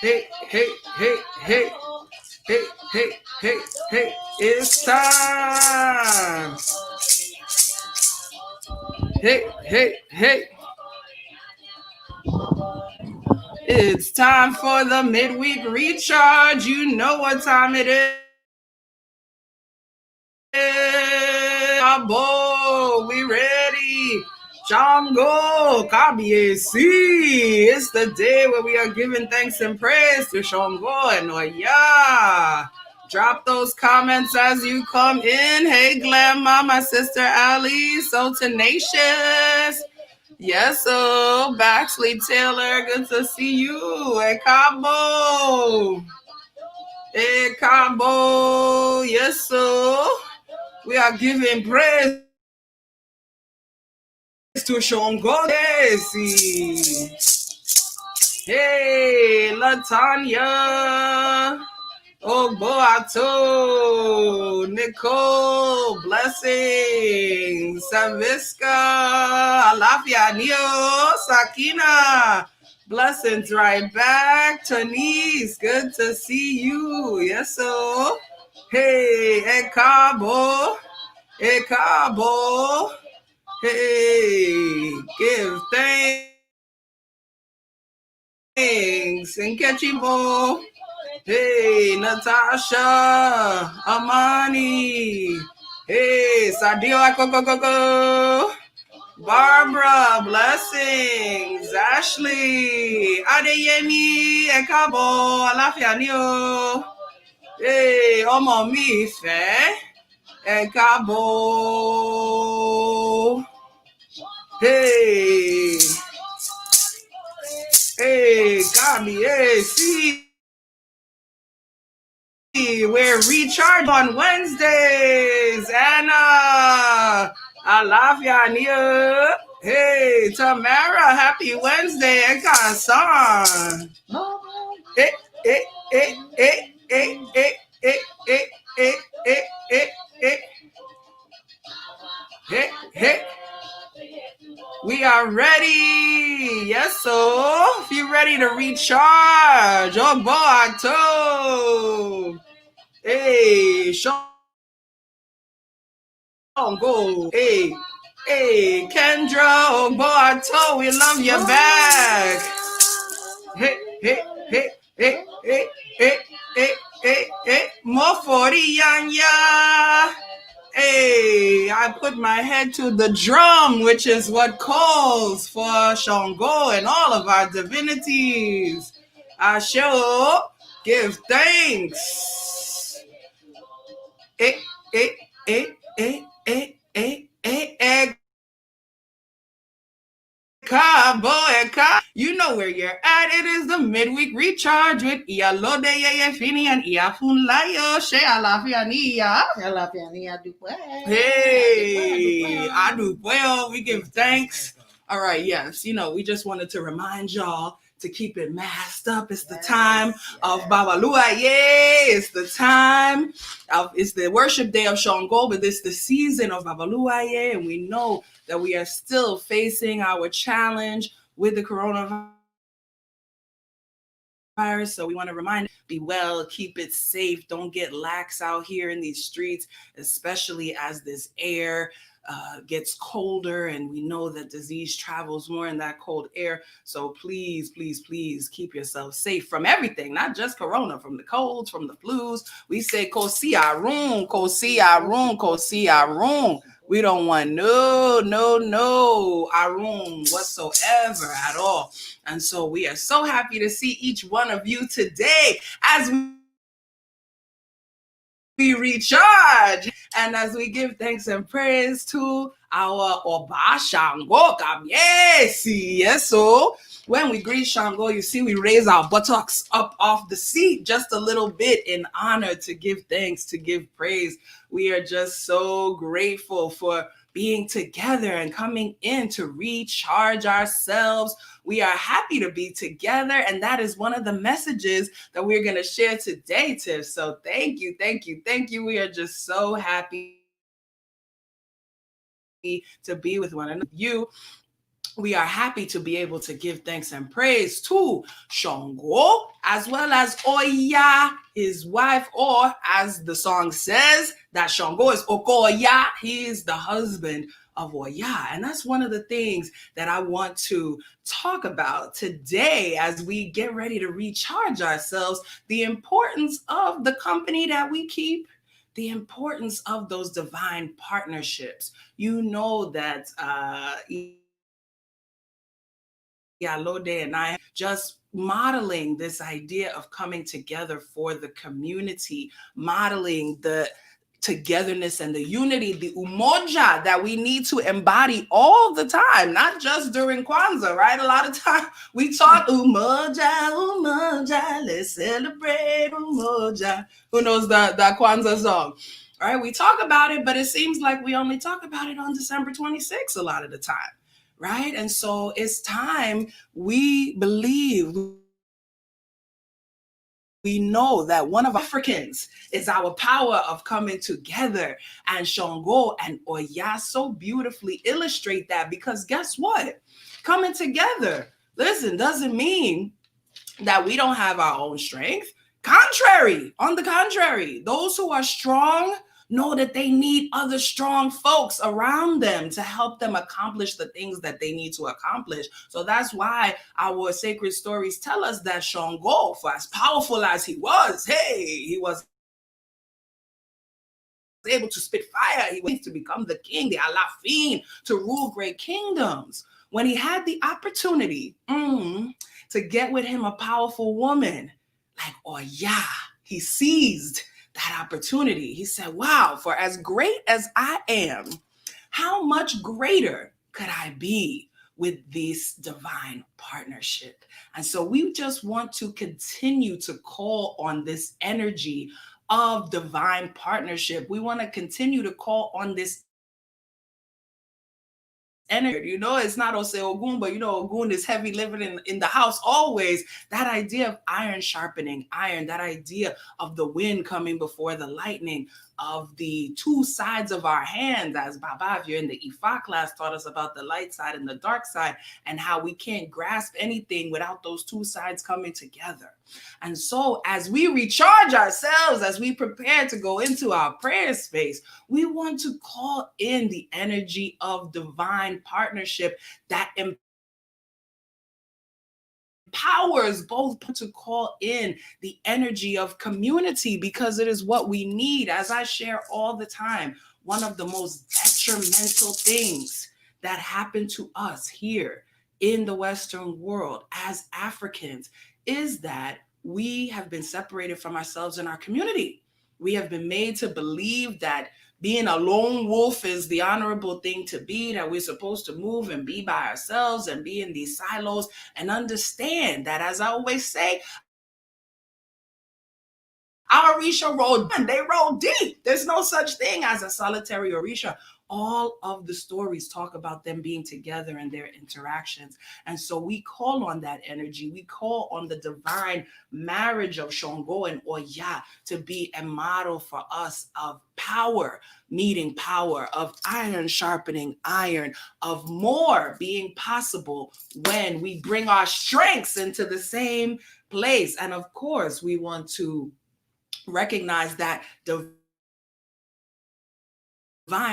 Hey, hey, hey, hey, hey, hey, hey, hey, it's time. Hey, hey, hey. It's time for the midweek recharge. You know what time it is. Abo, we ready. Sango, Ase. It's the day where we are giving thanks and praise to Sango and Oya. Drop those comments as you come in. Hey, Glamma, my sister Ali, so tenacious. Yes, so Baxley Taylor, good to see you. Hey, Cabo. Hey, Cabo. Yes, so we are giving praise to Sango. Hey, Latanya. Oh, Boato, Nicole, blessings, Saviska, Alafia, Neo, Sakina, blessings right back, Tanise, good to see you, yes, so, hey, Ekabo, hey, give thanks, and catchy-bo. Hey, Natasha, Amani. Hey, Sadio Akokoko. Barbara, blessings. Ashley, Adeyemi, Ekabo, Alafianio. Hey, Omo mi Ife, Ekabo. Hey, hey, Kami, hey, see. We're recharged on Wednesdays. Anna, I love ya, Nia. Hey, Tamara, happy Wednesday. I got a song. Hey, hey, hey, hey, hey, hey, hey, hey, hey, hey, hey, hey. Hey, hey. We are ready. Yes, so if you're ready to recharge, oh boy, I told. Hey, Sango. Hey, hey, Kendra. Oh boy, I told we love you back. Hey, hey, hey, hey, hey, hey, hey, hey, hey. More 40 Yanya. Hey, I put my head to the drum, which is what calls for Sango and all of our divinities. I show give thanks. Eh, eh, eh, eh, eh, eh, eh, eh. You know where you're at. It is the midweek recharge with Iyalode Yeyefini and Iya Funlayo. She alafiania. Hey, I do well. We give thanks. All right, yes. You know, we just wanted to remind y'all to keep it masked up. It's the time of Babalua. Yay! It's the time of, it's the worship day of Sango, but it's the season of Babalua. Yay! And we know that we are still facing our challenge with the coronavirus. So we want to remind, be well, keep it safe. Don't get lax out here in these streets, especially as this air gets colder, and we know that disease travels more in that cold air. So please, please, please keep yourself safe from everything, not just corona, from the colds, from the flus. We say kosi arun, kosi arun, kosi arun. We don't want no arun whatsoever at all. And so we are so happy to see each one of you today as we recharge and as we give thanks and praise to our Oba Sango. Yes, so when we greet Sango, you see we raise our buttocks up off the seat just a little bit in honor, to give thanks, to give praise. We are just so grateful for being together and coming in to recharge ourselves. We are happy to be together, and that is one of the messages that we're going to share today, Tiff. So thank you, thank you, thank you. We are just so happy to be with one another. We are happy to be able to give thanks and praise to Sango, as well as Oya, his wife, or as the song says, that Sango is Okoya. He is the husband of Oya. And that's one of the things that I want to talk about today as we get ready to recharge ourselves, the importance of the company that we keep, the importance of those divine partnerships. You know that Iyalode and I just modeling this idea of coming together for the community, modeling the togetherness and the unity, the umoja that we need to embody all the time, not just during Kwanzaa, right? A lot of time we talk umoja, umoja, let's celebrate umoja. Who knows that Kwanzaa song? All right, we talk about it, but it seems like we only talk about it on December 26th a lot of the time. Right? And so it's time we believe, we know that one of Africans is our power of coming together. And Sango and Oya so beautifully illustrate that, because guess what? Coming together, listen, doesn't mean that we don't have our own strength. On the contrary, those who are strong know that they need other strong folks around them to help them accomplish the things that they need to accomplish. So that's why our sacred stories tell us that Sango, for as powerful as he was, he was able to spit fire. He was to become the king, the Alafin, to rule great kingdoms. When he had the opportunity to get with him a powerful woman like Oya, he seized that opportunity. He said, wow, for as great as I am, how much greater could I be with this divine partnership? And so we just want to continue to call on this energy of divine partnership. We want to continue to call on this energy. You know, it's not Ose Ogun, but you know, Ogun is heavy living in the house always. That idea of iron sharpening iron, that idea of the wind coming before the lightning, of the two sides of our hands, as Baba, if you're in the Ifa class, taught us about the light side and the dark side, and how we can't grasp anything without those two sides coming together. And so as we recharge ourselves, as we prepare to go into our prayer space, we want to call in the energy of divine partnership that empowers both, to call in the energy of community, because it is what we need. As I share all the time, one of the most detrimental things that happen to us here in the Western world as Africans is that we have been separated from ourselves and our community. We have been made to believe that being a lone wolf is the honorable thing to be, that we're supposed to move and be by ourselves and be in these silos, and understand that, as I always say, our Orisha rolled, they rolled deep. There's no such thing as a solitary Orisha. All of the stories talk about them being together and their interactions. And so we call on that energy. We call on the divine marriage of Sango and Oya to be a model for us of power meeting power, of iron sharpening iron, of more being possible when we bring our strengths into the same place. And of course, we want to recognize that divine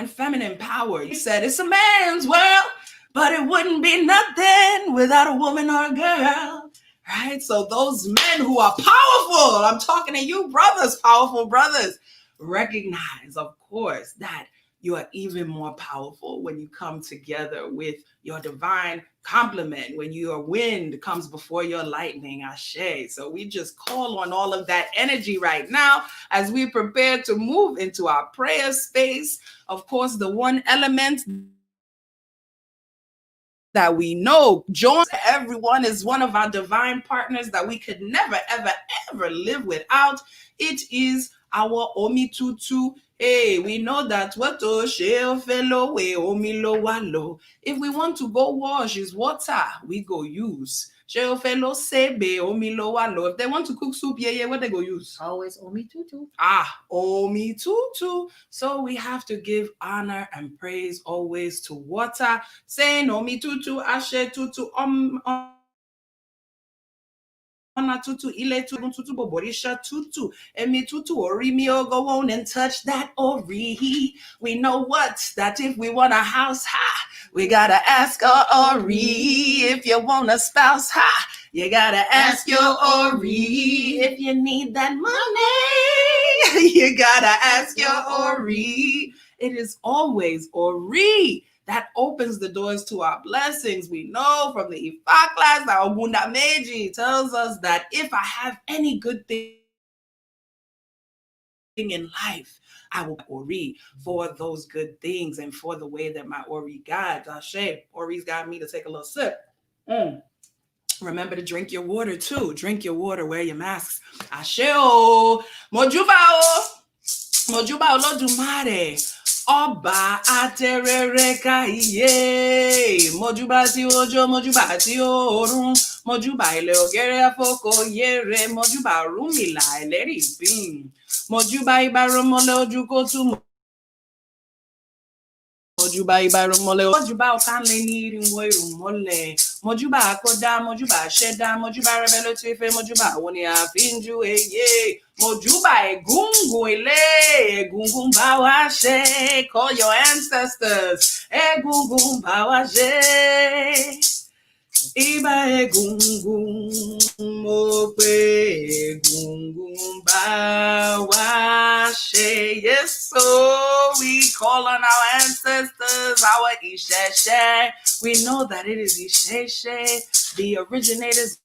feminine power. You said it's a man's world, but it wouldn't be nothing without a woman or a girl, right? So those men who are powerful, I'm talking to you brothers, powerful brothers, recognize, of course, that you are even more powerful when you come together with your divine complement, when your wind comes before your lightning, Ashe. So we just call on all of that energy right now as we prepare to move into our prayer space. Of course, the one element that we know joins everyone is one of our divine partners that we could never, ever, ever live without. It is our Omitutu Hey, we know that what to share fellow we omilo walo. If we want to go wash is water, we go use. Share fellow sebe omilo walo. If they want to cook soup, yeah, what they go use? Always omi tutu. Omi tutu. So we have to give honor and praise always to water. Saying omi tutu, ashe tutu, ona tutu, ile tutu, tutu, boborisha tutu, emi tutu, ori mi go on and touch that ori. We know what? That if we want a house, we gotta ask our ori. If you want a spouse, you gotta ask your ori. If you need that money, you gotta ask your ori. It is always ori that opens the doors to our blessings. We know from the Ifa class that Ogunda Meiji tells us that if I have any good thing in life, I will Ori for those good things and for the way that my Ori guides. Ashe, Ori's got me to take a little sip. Remember to drink your water too. Drink your water, wear your masks. Ashe o. Mojuba o. Mojuba Olódùmarè. Ọba atẹrẹrẹ káyé, mojúbà tí òjò, mojúbà tí òòrùn, mojúbà ilẹ̀ ògèrè àfọkọ yẹrẹ, mojúbà Ọ̀rúnmìlà ẹlẹ́rìí ìpín, mojúbà ìbárọmọlẹ̀ ojú kó tún mojúbà ìbárọmọlẹ̀ mojúbà ọ̀kánlẹ̀ ní ìrìnwó ìrùmọ̀lẹ̀, mojúbà àkọ́dá, mojúbà àṣẹdá, mojúbà rẹbẹlẹ tí fẹ́, mojúbà àwọn ni àfínjú eye, mojúbà egungun ilé, egungun bá wa ṣe, call your ancestors, egungun bá wa ṣe. Iba egungun, mo pe egungun bá wa ṣe. Yes, so we call on our ancestors, our Isheshe. We know that it is Isheshe, the originators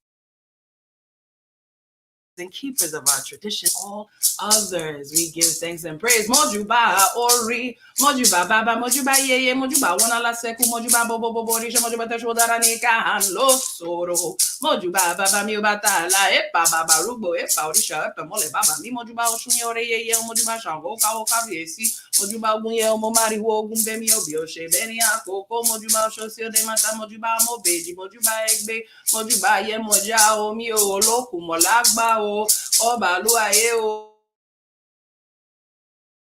and keepers of our tradition, all others. We give thanks and praise. Mojuba Ori, Mojuba Baba, Mojuba Yeye, Mojuba Wanala Seku, Mojuba Bobo Borisha, Mojuba Teshodaranika, and Losoro, Mojuba Baba Miubata, La Epa Baba Rubo, Epa Orisha, Epa Mole Baba, Mi Mojuba Oshuniore, Mojuba Shango, Kaoka Viesi, Mojuba Gunye, Momari Wogun Bemi Obioshe, Benia, Coco, Mojuba Shosio de Mata, Mojuba Mobeji, Mojuba Egbe, Mojuba Ye Moja, Omi Oloku, Molagba, Ọba Luaye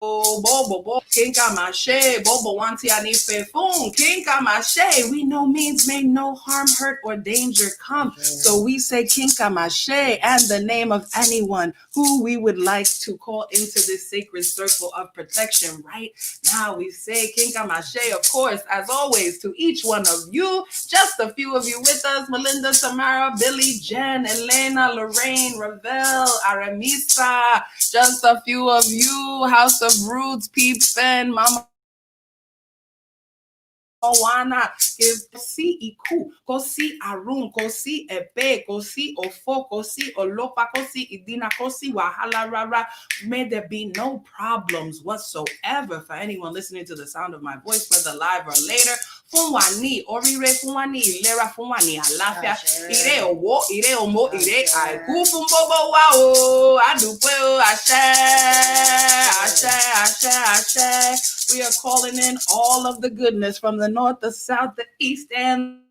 Bobo Kinka Mashe Bobo Wanti Anife Fun Kinka Mashe. We know means may no harm, hurt, or danger come. So we say Kinka Mashe and the name of anyone who we would like to call into this sacred circle of protection. Right now we say Kinka Mashe, of course, as always, to each one of you. Just a few of you with us: Melinda, Tamara, Billy, Jen, Elena, Lorraine, Ravel, Aramisa. Just a few of you: House of Roots, Peeps, Ben, Mama Wana, give Kosi Iku, Kosi Arun, Kosi Ebe, Kosi Ofo, Kosi Olopa, Kosi Idina, Kosi Wahala Rara. May there be no problems whatsoever for anyone listening to the sound of my voice, whether live or later. Funwani, Orire Funwani, Ilera Funwani, Alafia, Ire Owo, Ire Omo, Ire Aiku Fumbobo Wao, Adupe, Ashe, Ashe, Ashe, Ashe. We are calling in all of the goodness from the north, the south, the east, and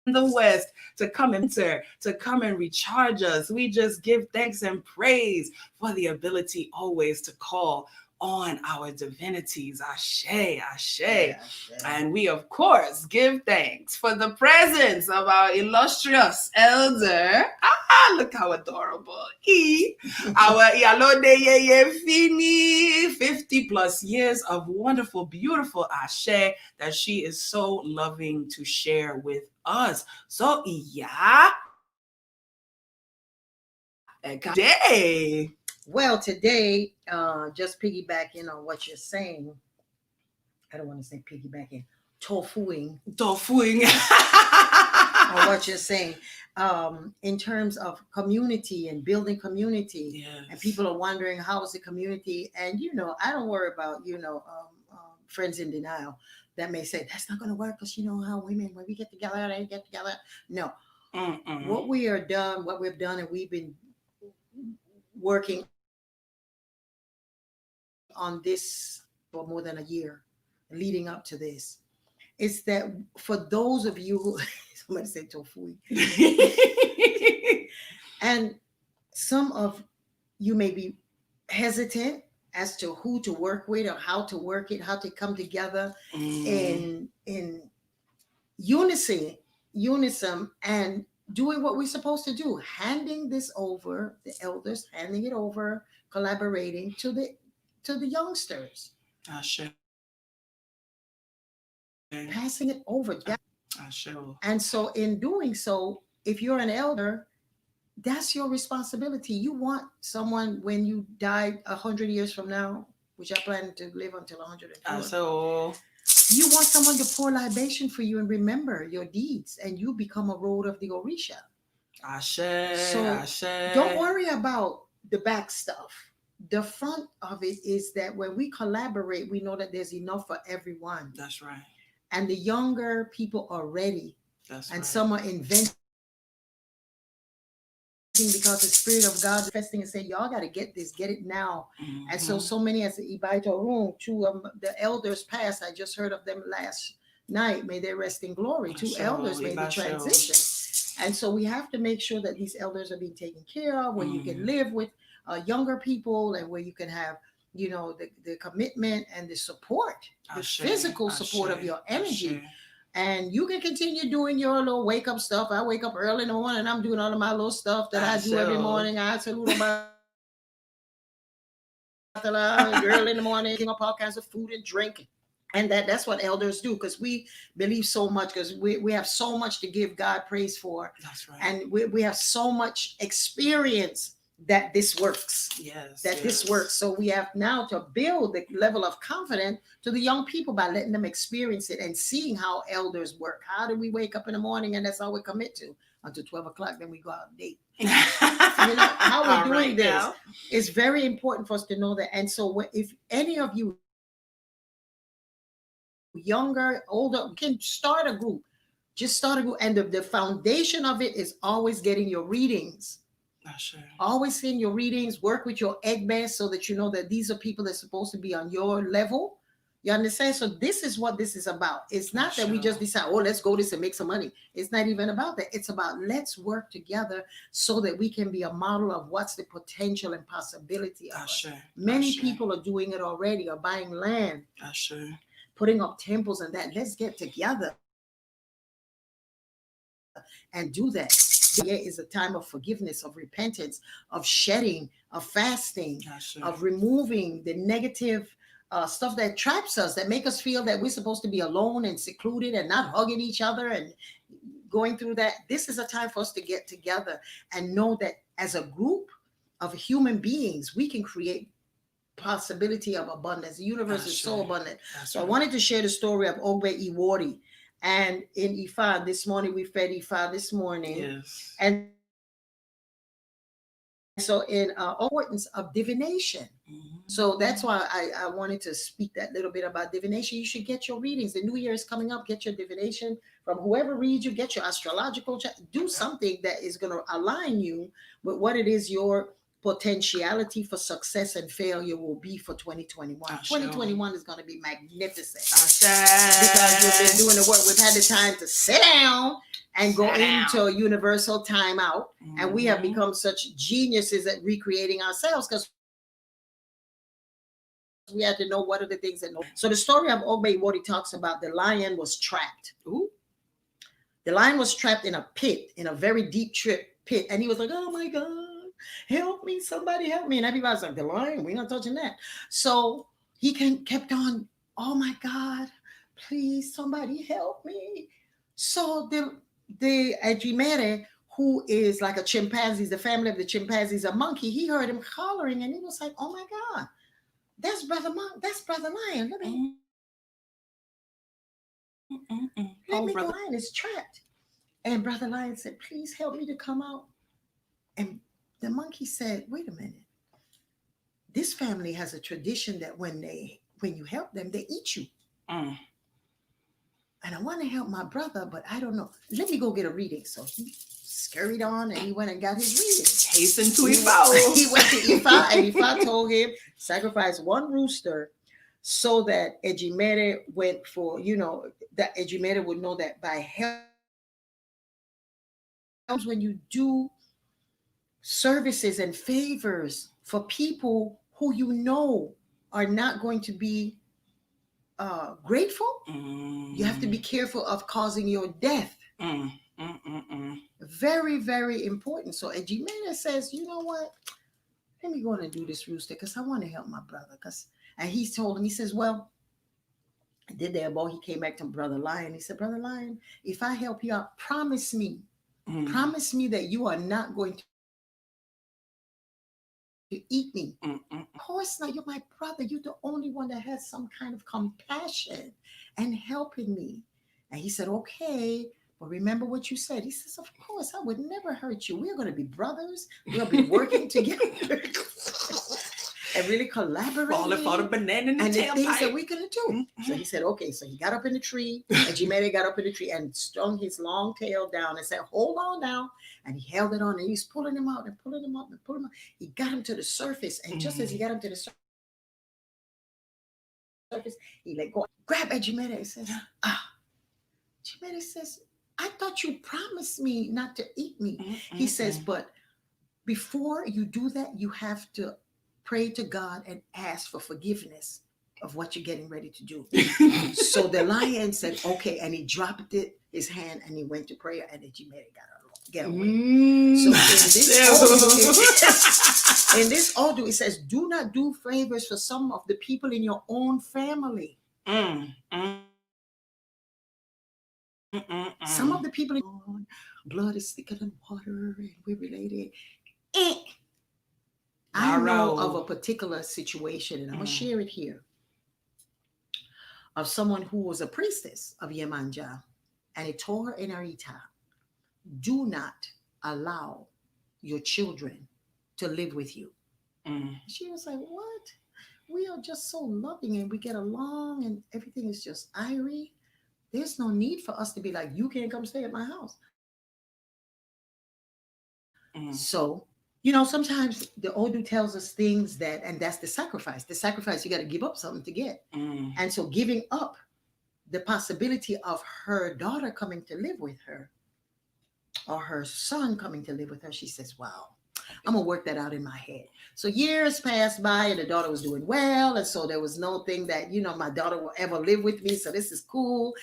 the west to come and enter, to come and recharge us. We just give thanks and praise for the ability always to call on our divinities. Ashe, Ashe. Yeah, Ashe. And we, of course, give thanks for the presence of our illustrious elder. Look how adorable. Our Iyalode Yeyefini, 50 plus years of wonderful, beautiful Ashe that she is so loving to share with us. So, Iya, day. Well, today, just piggybacking on what you're saying, I don't want to say piggybacking, tofuing on what you're saying, in terms of community and building community. Yes. And people are wondering, how is the community? And, I don't worry about, friends in denial that may say, that's not going to work because how women, when we get together, they get together. No. What we've done, and we've been working on this for more than a year leading up to this is that for those of you who somebody said tofu, and some of you may be hesitant as to who to work with or how to work it, how to come together in unison and doing what we're supposed to do, handing this over, the elders handing it over, collaborating to the youngsters. Passing it over. And so in doing so, if you're an elder, that's your responsibility. You want someone when you die 100 years from now, which I plan to live until 104. You want someone to pour libation for you and remember your deeds, and you become a road of the Orisha. So don't worry about the back stuff. The front of it is that when we collaborate, we know that there's enough for everyone. That's right. And the younger people are ready. That's and right. some are inventing because the Spirit of God is manifesting and saying, y'all got to get this, get it now. And so many as the Ibaito room, two of the elders passed. I just heard of them last night. May they rest in glory. Two elders made the transition. And so we have to make sure that these elders are being taken care of, where you can live with younger people and where you can have, you know, the commitment and the support, the physical support of your energy. And you can continue doing your little wake up stuff. I wake up early in the morning and I'm doing all of my little stuff that I do every morning. I salute about early in the morning, giving up all kinds of food and drink. And that's what elders do, because we believe so much, because we have so much to give God praise for. That's right. And we have so much experience that this works. Yes. This works. So we have now to build the level of confidence to the young people by letting them experience it and seeing how elders work. How do we wake up in the morning and that's all we commit to until 12 o'clock, then we go out and date. You know, how we're doing this now is very important for us to know that. And so if any of you younger, older, can start a group, just start a group. And the foundation of it is always getting your readings. Sure. Always in your readings, work with your egg best so that you know that these are people that's supposed to be on your level. You understand? So this is what this is about. It's not that we just decide, oh, let's go this and make some money. It's not even about that. It's about let's work together so that we can be a model of what's the potential and possibility of it. Many people are doing it already, are buying land, putting up temples and that. Let's get together and do that. It is a time of forgiveness, of repentance, of shedding, of fasting, of removing the negative stuff that traps us, that make us feel that we're supposed to be alone and secluded and not hugging each other and going through that. This is a time for us to get together and know that as a group of human beings, we can create possibility of abundance. The universe is so abundant. So I wanted to share the story of Ogbe Iwori. And in Ifa this morning, we fed Ifa this morning. Yes. And so in importance of divination. So that's why I wanted to speak that little bit about divination. You should get your readings. The new year is coming up. Get your divination from whoever reads you. Get your astrological check. Do something that is going to align you with what it is your potentiality for success and failure will be for 2021. 2021 is going to be magnificent because we've been doing the work. We've had the time to sit down and go into a universal timeout, and we have become such geniuses at recreating ourselves because we had to know what are the things that. So the story of Ogbe Iwori talks about the lion was trapped. Ooh. The lion was trapped in a pit, in a very deep pit, and he was like, "Oh my God, help me, somebody help me." And everybody's like, "The lion, we're not touching that." So he kept on, "Oh my God, please, somebody help me." So the Ajimere, who is like a chimpanzee, the family of the chimpanzees, a monkey, he heard him hollering and he was like, "Oh my God, that's Brother Lion. Let me go. Lion is trapped." And Brother Lion said, "Please help me to come out." And the monkey said, "Wait a minute. This family has a tradition that when you help them, they eat you. And I want to help my brother, but I don't know. Let me go get a reading." So he scurried on and he went and got his reading. Hasten to Ifa. He went to Ifa and Ifa told him, sacrifice one rooster so that Ejimere went for, that Ejimere would know that by help, when you do services and favors for people who are not going to be grateful, you have to be careful of causing your death. Very, very important. So Ejimere says, you know what? Let me go and do this rooster because I want to help my brother. And he told him, he says, well, I did that, boy. He came back to Brother Lion. He said, Brother Lion, if I help you out, promise me that you are not going to eat me. Of course not. You're my brother. You're the only one that has some kind of compassion and helping me. And he said, okay, but remember what you said. He says, of course, I would never hurt you. We're going to be brothers. We'll be working together and really collaborating. Falling for the banana in the and the things tailpipe. that we're going to do. So he said, okay. So he got up in the tree. And Ejimere got up in the tree and strung his long tail down and said, hold on now. And he held it on and he's pulling him out and pulling him up and pulling him out. He got him to the surface. And just as he got him to the surface, he let go. Grab Ejimere and says, Ejimere says, I thought you promised me not to eat me. He says, but before you do that, you have to pray to God and ask for forgiveness of what you're getting ready to do. So the lion said, okay. And he dropped his hand and he went to prayer and Ejimere get away. So in this Odu, it says, do not do favors for some of the people in your own family. Some of the people in blood is thicker than water and we're related. I know of a particular situation, and I'm going to share it here, of someone who was a priestess of Yemanja, and it told her in Arita, do not allow your children to live with you. She was like, what? We are just so loving and we get along and everything is just Ire. There's no need for us to be like, you can't come stay at my house. So, sometimes the Odu tells us things and that's the sacrifice. The sacrifice, you got to give up something to get. And so giving up the possibility of her daughter coming to live with her or her son coming to live with her, she says, wow, I'm going to work that out in my head. So years passed by and the daughter was doing well. And so there was no thing that, my daughter will ever live with me. So this is cool.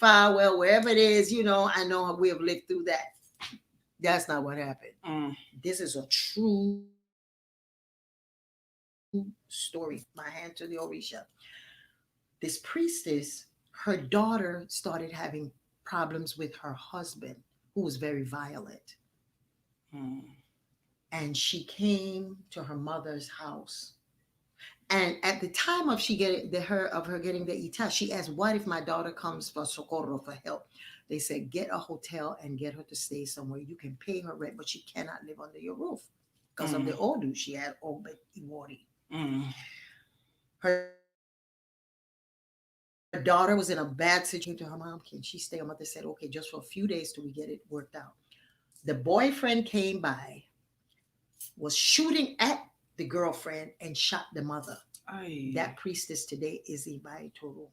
Well, wherever it is, I know we have lived through that. That's not what happened. This is a true story. My hand to the Orisha. This priestess, her daughter started having problems with her husband, who was very violent. And she came to her mother's house. And at the time of her getting the ita, she asked, what if my daughter comes for socorro, for help? They said, get a hotel and get her to stay somewhere. You can pay her rent, but she cannot live under your roof because of the Odu. She had Obe Iwori. Her daughter was in a bad situation to her mom. Can she stay? Her mother said, okay, just for a few days till we get it worked out. The boyfriend came by, was shooting at the girlfriend and shot the mother. Aye. That priestess today is Ibai Toro.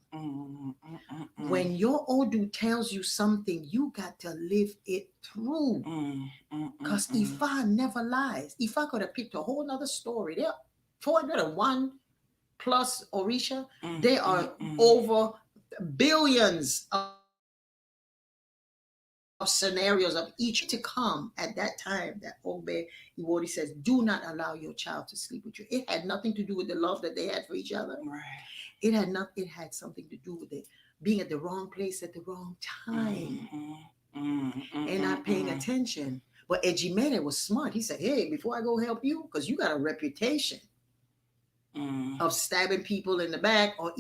When your Odu tells you something, you got to live it through. Because Ifa never lies. Ifa could have picked a whole nother story. There are 401 plus Orisha. They are over billions of scenarios of each to come at that time that Obe Iwori says, do not allow your child to sleep with you. It had nothing to do with the love that they had for each other. Right. It had something to do with it being at the wrong place at the wrong time and not paying attention. But Ejimere was smart. He said, hey, before I go help you, because you got a reputation of stabbing people in the back or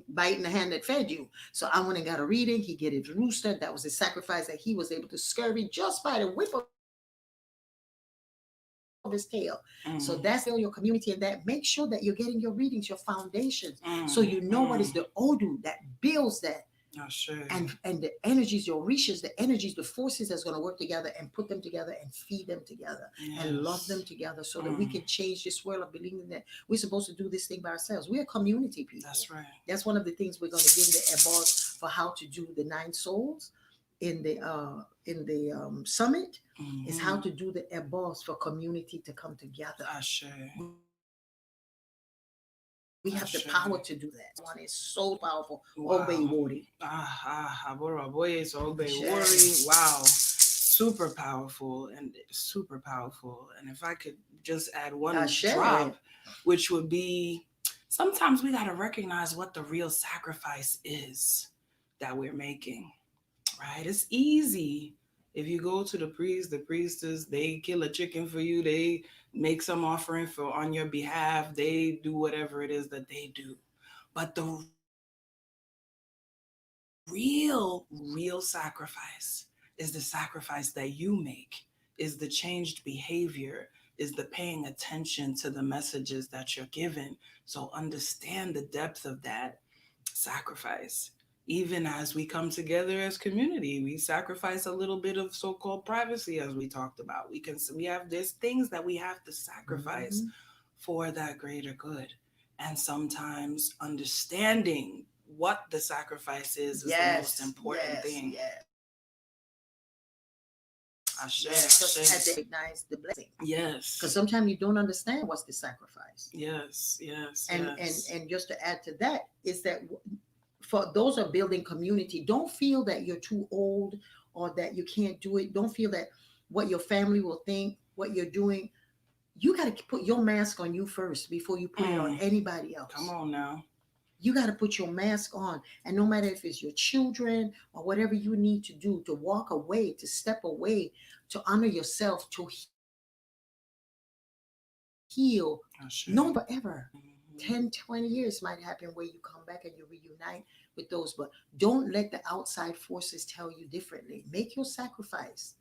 biting the hand that fed you. So I went and got a reading. He get his rooster. That was a sacrifice that he was able to scurry just by the whip of his tail. So that's your community, and that make sure that you're getting your readings, your foundations, so you know what is the Odu that builds that. And the energies, the orishas, the energies, the forces that's going to work together and put them together and feed them together and love them together so that we can change this world of believing that we're supposed to do this thing by ourselves. We're community people. That's right. That's one of the things we're going to give the ebos for how to do the 9 souls in the summit is how to do the ebos for community to come together. We have the power to do that. One is so powerful. Obey Wori. Wow. Super powerful. And if I could just add one drop, which would be, sometimes we got to recognize what the real sacrifice is that we're making, right? It's easy. If you go to the priest, the priestess, they kill a chicken for you. They make some offering on your behalf. They do whatever it is that they do. But the real sacrifice is the sacrifice that you make, is the changed behavior, is the paying attention to the messages that you're given. So understand the depth of that sacrifice. Even as we come together as community, we sacrifice a little bit of so-called privacy, as we talked about. There's things that we have to sacrifice for that greater good. And sometimes understanding what the sacrifice is the most important thing. Because they recognize the blessing. Yes. Because sometimes you don't understand what's the sacrifice. Yes. And just to add to that is that for those who are building community, don't feel that you're too old or that you can't do it. Don't feel that what your family will think, what you're doing. You got to put your mask on you first before you put it on anybody else. Come on now. You got to put your mask on. And no matter if it's your children or whatever you need to do, to walk away, to step away, to honor yourself, to heal. No forever. 10, 20 years might happen where you come back and you reunite with those. But don't let the outside forces tell you differently. Make your sacrifice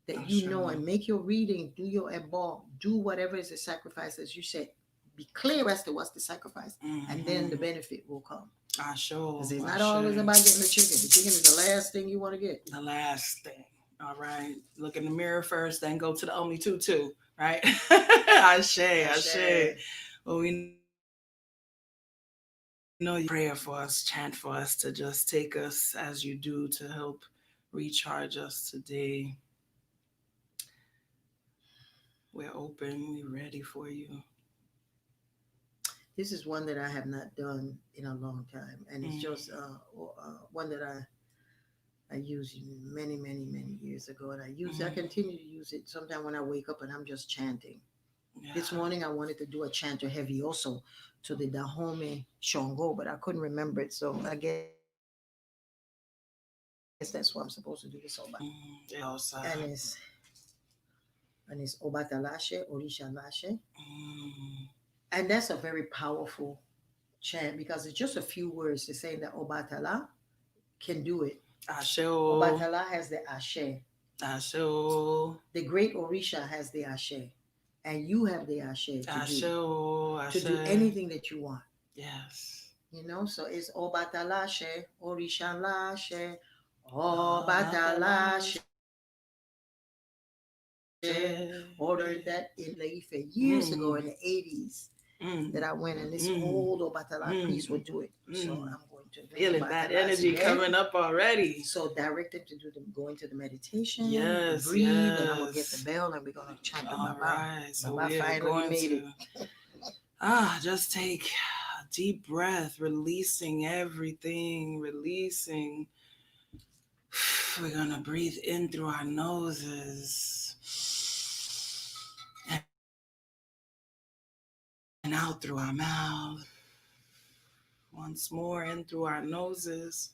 that and make your reading, do your ebal, do whatever is a sacrifice, as you said. Be clear as to what's the sacrifice, and then the benefit will come. Because it's not always about getting the chicken. The chicken is the last thing you want to get. The last thing. All right. Look in the mirror first, then go to the Only Tutu, right? Ashe. Well, we know you pray for us, chant for us to just take us as you do to help recharge us today. We're open. We're ready for you. This is one that I have not done in a long time, and it's just one that I used many years ago, and I continue to use it sometimes when I wake up and I'm just chanting. This morning I wanted to do a chant or heavy also to the Dahomey Sango, but I couldn't remember it, so I guess that's what I'm supposed to do this over. And it's Obatalashe, Orisha Lashe. And that's a very powerful chant because it's just a few words to say that Obatala can do it. Ashe. Obatala has the Ashe. Ashe. The great Orisha has the Ashe. And you have the Ashe to do anything that you want. Yes. So it's Obatalashe, Orisha Lashe, Obatalashe. Ordered that in Ife years ago in the 80s. That I went and this old Obatala priest would do it. So I'm going to feeling that energy coming up already. So direct them to go into the meditation. Yes, breathe, and I'm gonna get the bell and we're gonna chant the Baba. Right. So Baba finally made it. Just take a deep breath, releasing everything, releasing. We're gonna breathe in through our noses. And out through our mouth. Once more, in through our noses.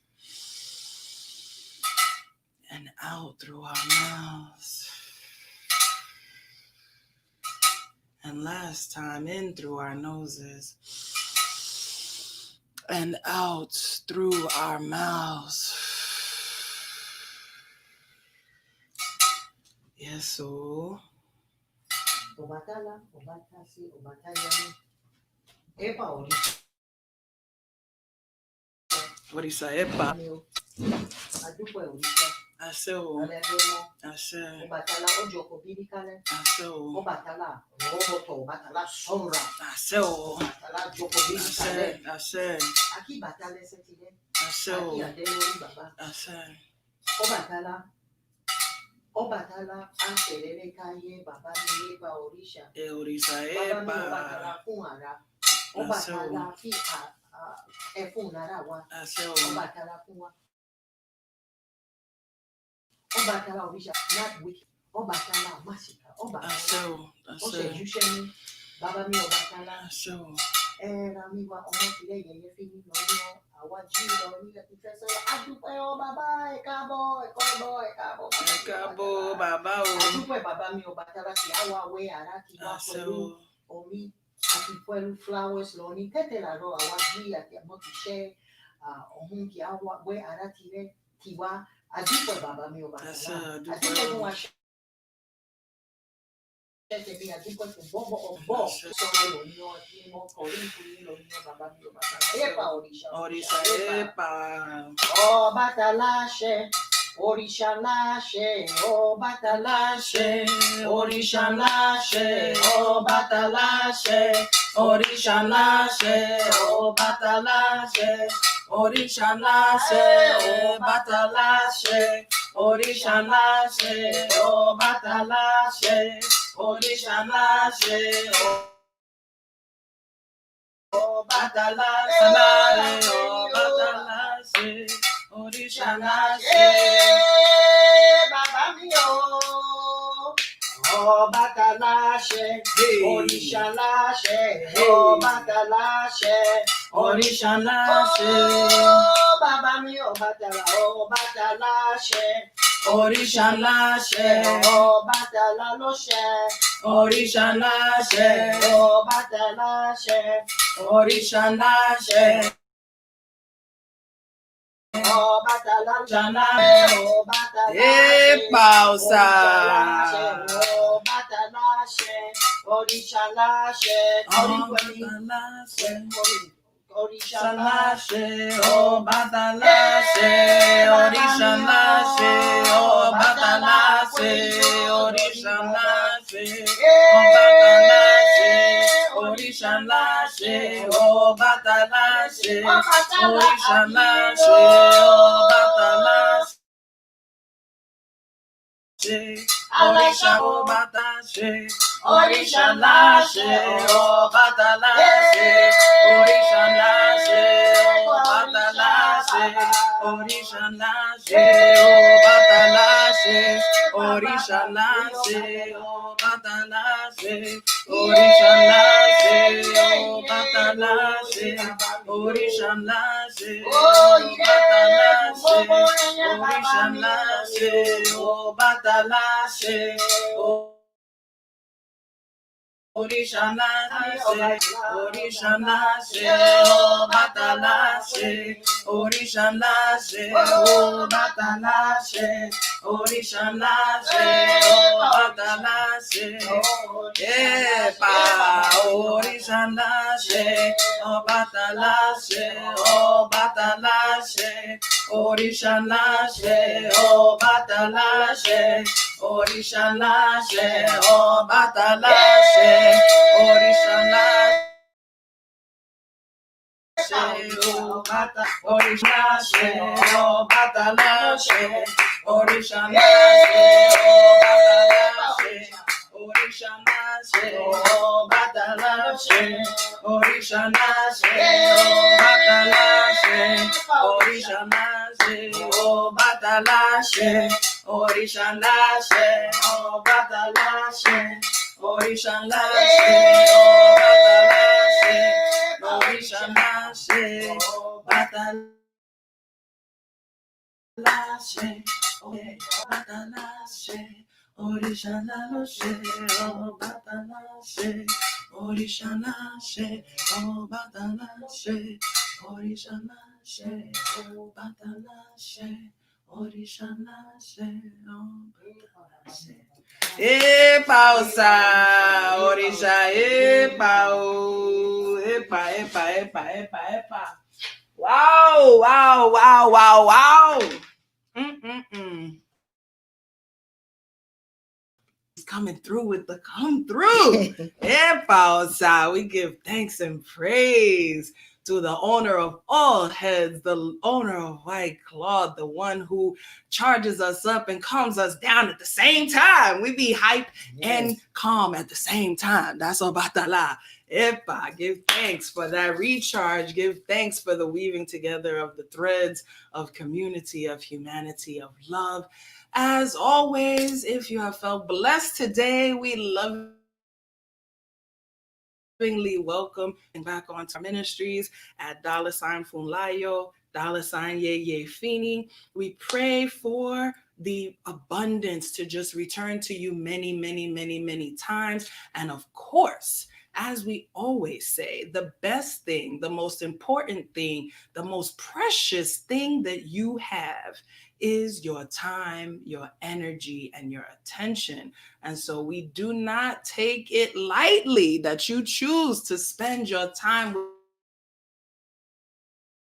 And out through our mouths. And last time, in through our noses. And out through our mouths. Yes, so. Obatala, Obatasi, Obatayani. Epa, what do you say? Epa. Adúpẹ́ òrìṣà. Ase o. Alẹ́gbẹ́mọ́. Ase. Ọbàtálá ọjọ́ kò bí kálẹ̀. Ase o. Ọbàtálá ọ̀rọ̀bọ̀tọ̀ Ọbàtálá sọ̀ra. Ase o. Ọbàtálá jọkọ̀ bí kálẹ̀. Ase. Akí Bàtálá ẹsẹ̀ ti lẹ̀. Ase o. Akí àdé lórí bàbá. Ase. Ọbàtálá àṣẹrẹ́rẹ́ káyé bàbá mi nípa òrìṣà. Òrìṣà Bàbá mi Ọbàtálá fún ara. Ọbàtálá fi ẹfún lára wa. Ase o. Ọbàtálá fún wa. Ọbàtálá òrìṣà Midweek. Ọbàtálá Màsíkà. Ọbàtálá ọ̀ṣẹ̀júṣẹ́ ní bàbá mi Ọbàtálá. Ase o. Ẹ̀rọ mi wa ọmọ ìpínlẹ̀ Yeyefini lọ́yọ́ àwájú lọ nílẹ̀ ìfẹ́ sọ́rọ̀. Adúpẹ́ ọ bàbá ẹ káàbọ̀ bàbá o. Adúpẹ́ bàbá mi Ọbàtálá kì á wá wẹ́ ara kì wá pẹ̀lú omi àti pẹ̀lú flowers lọ ní tẹ́tẹ̀ làárọ̀ àwájú àti àmọ́ kì í ṣẹ́ ọ̀hún kì á wá wẹ́ ara tirẹ̀ kì wá. Adúpẹ́ bàbá mi Ọbàtálá. Adúpẹ́ fún wa ṣe. Tẹ̀mí àdúgbò tó bọ́bọ̀ ọ̀bọ̀ sọ̀rọ̀ lóyún ọdún mọ́ kọ̀rí ìfúnni lóyún bàbá mi Ọbàtálá. Ẹ̀pà òrìṣà ẹ̀pà. Ọbàtálá ṣẹ, òrìṣà láṣẹ, Ọbàtálá ṣẹ, òrìṣà láṣẹ, Ọbàtálá ṣẹ, òrìṣà láṣẹ, Ọbàtálá ṣẹ, òrìṣà láṣẹ, Ọbàtálá ṣẹ, òrìṣà láṣẹ, Ọbàtálá ṣẹ. Òrìṣà láṣẹ Ọbàtálá ṣe Ọbàtálá ṣe òrìṣà láṣẹ bàbá mi o Ọbàtálá ṣe òrìṣà láṣẹ Ọbàtálá ṣe òrìṣà láṣẹ bàbá mi Ọbàtálá ṣe. Òrìṣà láṣẹ Ọbàtálá ló ṣẹ. Òrìṣà láṣẹ Ọbàtálá ṣẹ. Òrìṣà láṣẹ Ọbàtálá ṣàlàyé Ọbàtálá ṣe. Ẹ̀pà ọ̀sà. Ọbàtálá ṣẹ. Òrìṣà láṣẹ. Ọbàtálá ṣẹ. Òrìṣà láṣẹ Ọbàtálá ṣe òrìṣà láṣẹ Ọbàtálá ṣe òrìṣà láṣẹ Ọbàtálá ṣe òrìṣà láṣẹ Ọbàtálá ṣe òrìṣà láṣẹ Ọbàtálá ṣe òrìṣà Ọbàtálá ṣe òrìṣà láṣẹ Ọbàtálá ṣe òrìṣà láṣẹ Ọbàtálá ṣe òrìṣà láṣẹ Ọbàtálá ṣe òrìṣà láṣẹ Ọbàtálá ṣe òrìṣà láṣẹ Ọbàtálá ṣe òrìṣà láṣẹ Ọbàtálá ṣe òrìṣà láṣẹ Ọbàtálá ṣe. Òrìṣà láṣẹ, òrìṣà láṣẹ, Ọbàtálá ṣe, òrìṣà láṣẹ, Ọbàtálá ṣe, òrìṣà láṣẹ, Ọbàtálá ṣe, ẹ̀pà, òrìṣà láṣẹ, Ọbàtálá ṣe, Ọbàtálá ṣe, òrìṣà láṣẹ, Ọbàtálá ṣe, òrìṣà láṣẹ, Ọbàtálá ṣe. Òrìṣà láṣẹ òrìṣà láṣẹ Ọbàtálá ṣe òrìṣà láṣẹ òrìṣà láṣẹ Ọbàtálá ṣe òrìṣà láṣẹ Ọbàtálá ṣe òrìṣà láṣẹ Ọbàtálá ṣe òrìṣà láṣẹ Ọbàtálá ṣe. Òrìṣà láṣẹ Ọbàtálá ṣe òrìṣà láṣẹ Ọbàtálá ṣe Ọbàtálá ṣe òrìṣà láṣẹ Ọbàtálá ṣe òrìṣà láṣẹ Ọbàtálá ṣe òrìṣà láṣẹ Ọbàtálá ṣe òrìṣà láṣẹ Ọbàtálá ṣe. Ẹ̀pà ọ̀sà òrìṣà ẹ̀pà o ẹ̀pà Wow, wow, wow, wow, wow. Mm-mm-mm. Coming through with the come through. And outside, we give thanks and praise to the owner of all heads, the owner of white cloth, the one who charges us up and calms us down at the same time. We be hype and calm at the same time. That's all about the la. If I give thanks for that recharge, give thanks for the weaving together of the threads of community, of humanity, of love. As always, if you have felt blessed today, we lovingly welcome back onto our ministries at $Funlayo, Yeyefini. We pray for the abundance to just return to you many, many, many, many times. And of course, as we always say, the best thing, the most important thing, the most precious thing that you have is your time, your energy, and your attention. And so we do not take it lightly that you choose to spend your time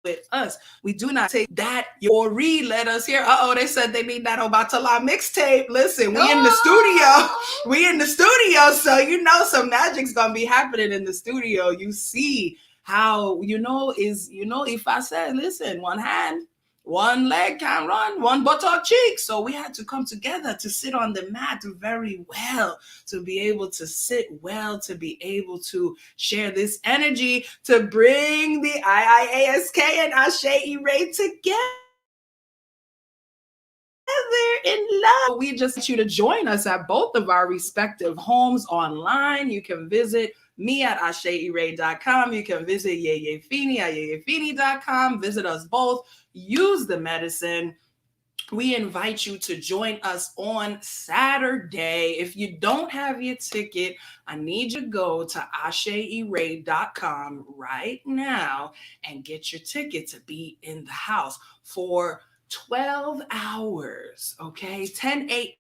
with us. We do not take that your read let us hear. They said they need that Obatala mixtape. Listen, we in the studio. We in the studio, so you know some magic's gonna be happening in the studio. You see how if I said, listen, one hand, one leg can run, one buttock cheek. So we had to come together to sit on the mat very well, to be able to sit well, to be able to share this energy, to bring the IIASK and Ase Ire together in love. We just want you to join us at both of our respective homes online. You can visit me at AseIre.com. You can visit Yeyefini at Yeyefini.com. Visit us both. Use the medicine. We invite you to join us on Saturday. If you don't have your ticket, I need you to go to AseIre.com right now and get your ticket to be in the house for 12 hours, okay? 10 a.m.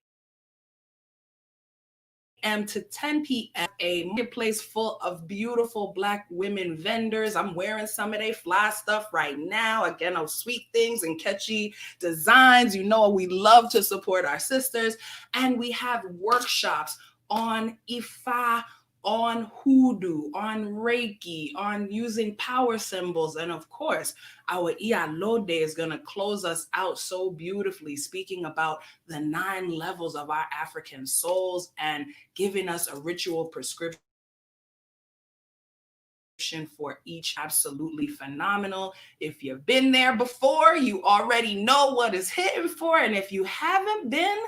to 10 p.m. A marketplace full of beautiful Black women vendors. I'm wearing some of their fly stuff right now. Again, of sweet things and catchy designs. You know, we love to support our sisters. And we have workshops on Ifa, on hoodoo, on Reiki, on using power symbols. And of course, our Iyalode is going to close us out so beautifully, speaking about the 9 levels of our African souls and giving us a ritual prescription for each. Absolutely phenomenal. If you've been there before, you already know what is hitting for. And if you haven't been,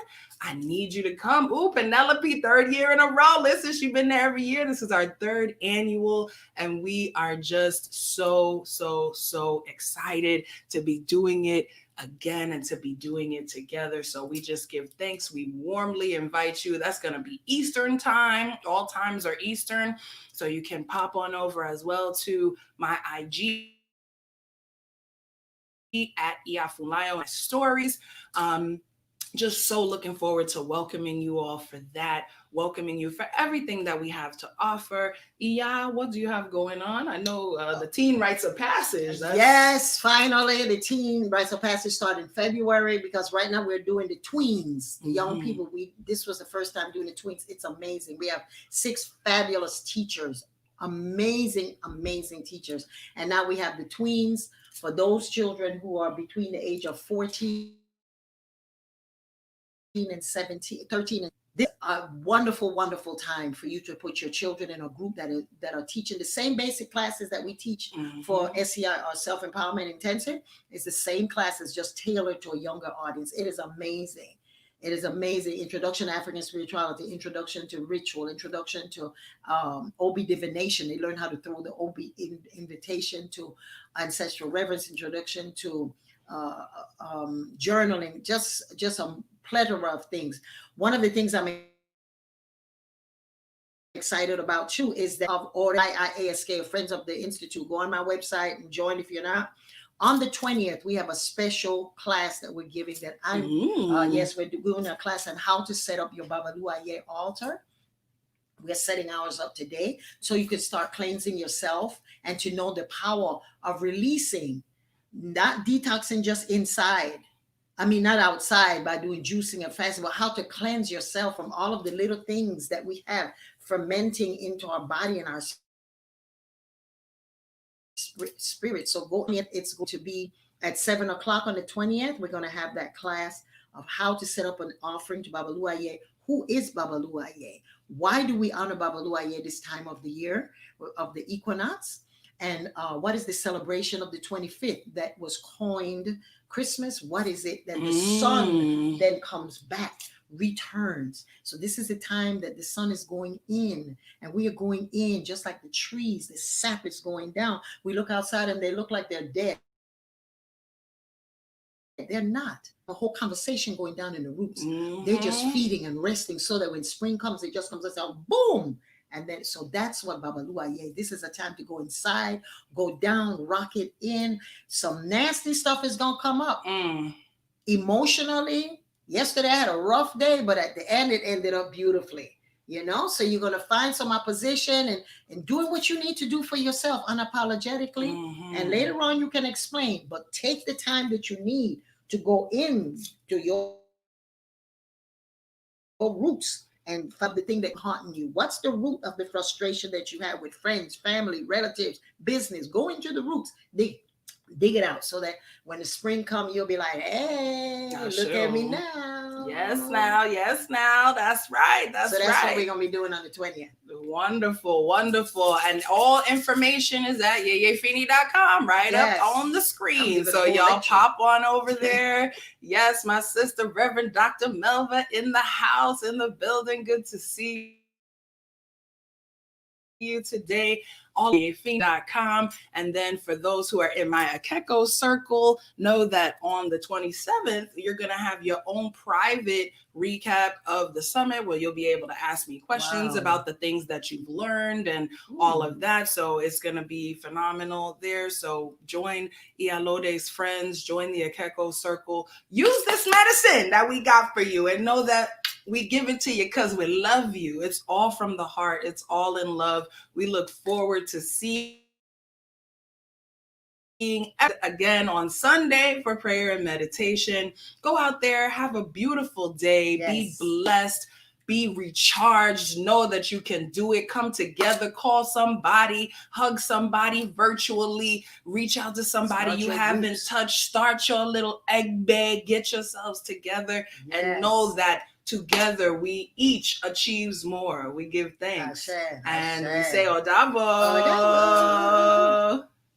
I need you to come. Ooh, Penelope, 3rd year in a row. Listen, she's been there every year. This is our 3rd annual, and we are just so excited to be doing it again and to be doing it together. So we just give thanks. We warmly invite you. That's going to be Eastern time. All times are Eastern. So you can pop on over as well to my IG at Iya Funlayo, my stories. Just so looking forward to welcoming you all for that, welcoming you for everything that we have to offer. Iya, what do you have going on? I know the Teen Rites of Passage. Yes, finally, the Teen Rites of Passage started in February, because right now we're doing the tweens, the young people. This was the first time doing the tweens. It's amazing. We have 6 fabulous teachers, amazing teachers. And now we have the tweens for those children who are between the age of 14 and 17, 13. And this is a wonderful time for you to put your children in a group that are teaching the same basic classes that we teach for SEI, or Self-Empowerment Intensive. It's the same classes, just tailored to a younger audience. It is amazing. It is amazing. Introduction to African Spirituality, Introduction to Ritual, Introduction to OB Divination. They learn how to throw the OB invitation to Ancestral Reverence, Introduction to journaling, just a plethora of things. One of the things I'm excited about too is that of order IIASK, Friends of the Institute. Go on my website and join if you're not. On the 20th, we have a special class that we're giving that we're doing a class on how to set up your Babaluaye altar. We're setting ours up today so you can start cleansing yourself and to know the power of releasing not detoxing just inside. I mean, not outside by doing juicing and fasting, but how to cleanse yourself from all of the little things that we have fermenting into our body and our spirit. So it's going to be at 7 o'clock on the 20th. We're going to have that class of how to set up an offering to Babaluaye. Who is Babaluaye? Why do we honor Babaluaye this time of the year, of the equinox? And what is the celebration of the 25th that was coined Christmas? What is it that the sun then comes back, returns? So this is the time that the sun is going in, and we are going in just like the trees. The sap is going down. We look outside and they look like they're dead. They're not. A whole conversation going down in the roots. They're just feeding and resting so that when spring comes, it just comes out, boom. And then, so that's what Babaluaye. This is a time to go inside, go down, rock it in. Some nasty stuff is going to come up. Emotionally, yesterday I had a rough day, but at the end, it ended up beautifully. You know, so you're going to find some opposition and doing what you need to do for yourself unapologetically. And later on, you can explain, but take the time that you need to go in to your roots and find the thing that's haunting you. What's the root of the frustration that you have with friends, family, relatives, business? Go into the roots. Dig it out so that when the spring comes, you'll be like, hey, look at me now. Yes, now. That's right. So that's what we're going to be doing on the 20th. Wonderful. And all information is at yeyefini.com, right? Yes. Up on the screen. So y'all pop on over there. Yes, my sister, Reverend Dr. Melva in the house, in the building. Good to see you today. All.com. And then for those who are in my Akeko circle, know that on the 27th, you're going to have your own private recap of the summit where you'll be able to ask me questions about the things that you've learned and all of that. So it's going to be phenomenal there. So join Iyalode's friends, join the Akeko circle, use this medicine that we got for you, and know that we give it to you because we love you. It's all from the heart. It's all in love. We look forward to seeing again on Sunday for prayer and meditation. Go out there, have a beautiful day, be blessed, be recharged, know that you can do it. Come together, call somebody, hug somebody virtually, reach out to somebody you haven't touched, start your little egg bag, get yourselves together and know that together we each achieves more. We give thanks. And we say Odabo.